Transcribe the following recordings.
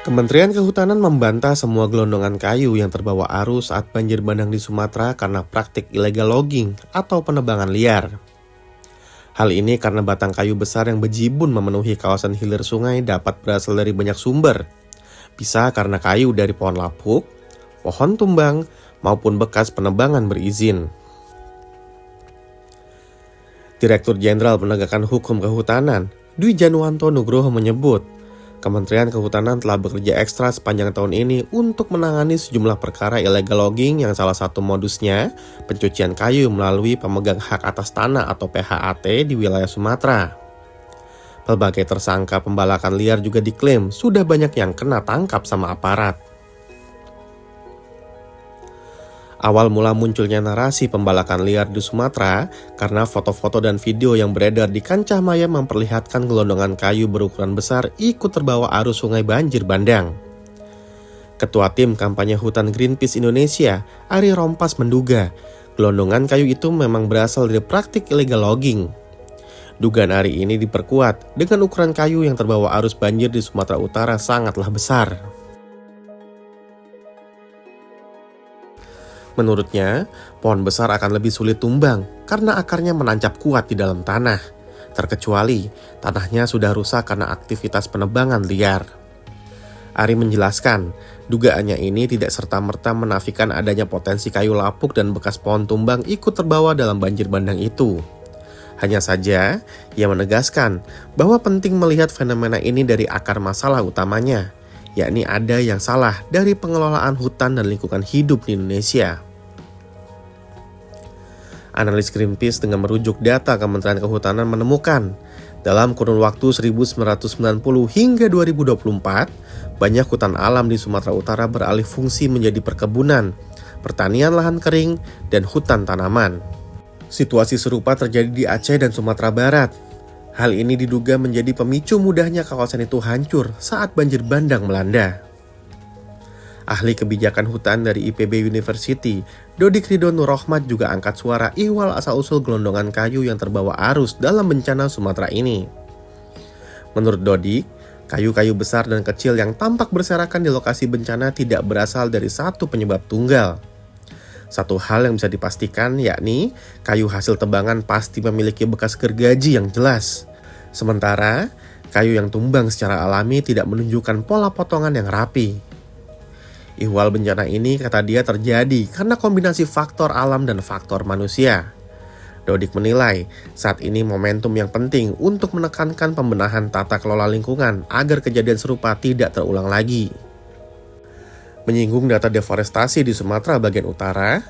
Kementerian Kehutanan membantah semua gelondongan kayu yang terbawa arus saat banjir bandang di Sumatera karena praktik illegal logging atau penebangan liar. Hal ini karena batang kayu besar yang bejibun memenuhi kawasan hilir sungai dapat berasal dari banyak sumber. Bisa karena kayu dari pohon lapuk, pohon tumbang, maupun bekas penebangan berizin. Direktur Jenderal Penegakan Hukum Kehutanan, Dwi Januwanto Nugroho menyebut, Kementerian Kehutanan telah bekerja ekstra sepanjang tahun ini untuk menangani sejumlah perkara illegal logging yang salah satu modusnya pencucian kayu melalui pemegang hak atas tanah atau PHAT di wilayah Sumatera. Berbagai tersangka pembalakan liar juga diklaim sudah banyak yang kena tangkap sama aparat. Awal mula munculnya narasi pembalakan liar di Sumatera karena foto-foto dan video yang beredar di kancah maya memperlihatkan gelondongan kayu berukuran besar ikut terbawa arus sungai banjir bandang. Ketua Tim Kampanye Hutan Greenpeace Indonesia, Ari Rompas menduga gelondongan kayu itu memang berasal dari praktik illegal logging. Dugaan Ari ini diperkuat dengan ukuran kayu yang terbawa arus banjir di Sumatera Utara sangatlah besar. Menurutnya, pohon besar akan lebih sulit tumbang karena akarnya menancap kuat di dalam tanah, terkecuali tanahnya sudah rusak karena aktivitas penebangan liar. Ari menjelaskan, dugaannya ini tidak serta-merta menafikan adanya potensi kayu lapuk dan bekas pohon tumbang ikut terbawa dalam banjir bandang itu. Hanya saja, ia menegaskan bahwa penting melihat fenomena ini dari akar masalah utamanya, yakni ada yang salah dari pengelolaan hutan dan lingkungan hidup di Indonesia. Analis Greenpeace dengan merujuk data Kementerian Kehutanan menemukan, dalam kurun waktu 1990 hingga 2024, banyak hutan alam di Sumatera Utara beralih fungsi menjadi perkebunan, pertanian lahan kering, dan hutan tanaman. Situasi serupa terjadi di Aceh dan Sumatera Barat. Hal ini diduga menjadi pemicu mudahnya kawasan itu hancur saat banjir bandang melanda. Ahli kebijakan hutan dari IPB University, Dodik Ridho Nurrohmat juga angkat suara ihwal asal-usul gelondongan kayu yang terbawa arus dalam bencana Sumatera ini. Menurut Dodik, kayu-kayu besar dan kecil yang tampak berserakan di lokasi bencana tidak berasal dari satu penyebab tunggal. Satu hal yang bisa dipastikan yakni kayu hasil tebangan pasti memiliki bekas gergaji yang jelas. Sementara, kayu yang tumbang secara alami tidak menunjukkan pola potongan yang rapi. Ihwal bencana ini, kata dia, terjadi karena kombinasi faktor alam dan faktor manusia. Dodik menilai, saat ini momentum yang penting untuk menekankan pembenahan tata kelola lingkungan agar kejadian serupa tidak terulang lagi. Menyinggung data deforestasi di Sumatera bagian utara,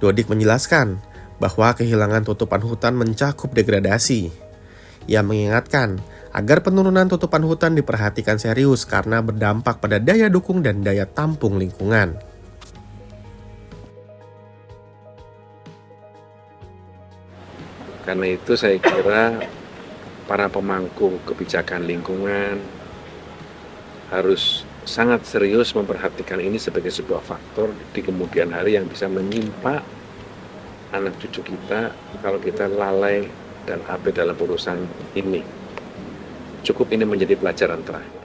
Dodik menjelaskan bahwa kehilangan tutupan hutan mencakup degradasi. Ia mengingatkan agar penurunan tutupan hutan diperhatikan serius karena berdampak pada daya dukung dan daya tampung lingkungan. Karena itu saya kira para pemangku kebijakan lingkungan harus sangat serius memperhatikan ini sebagai sebuah faktor di kemudian hari yang bisa menimpa anak cucu kita kalau kita lalai dan abai dalam urusan ini. Cukup ini menjadi pelajaran terakhir.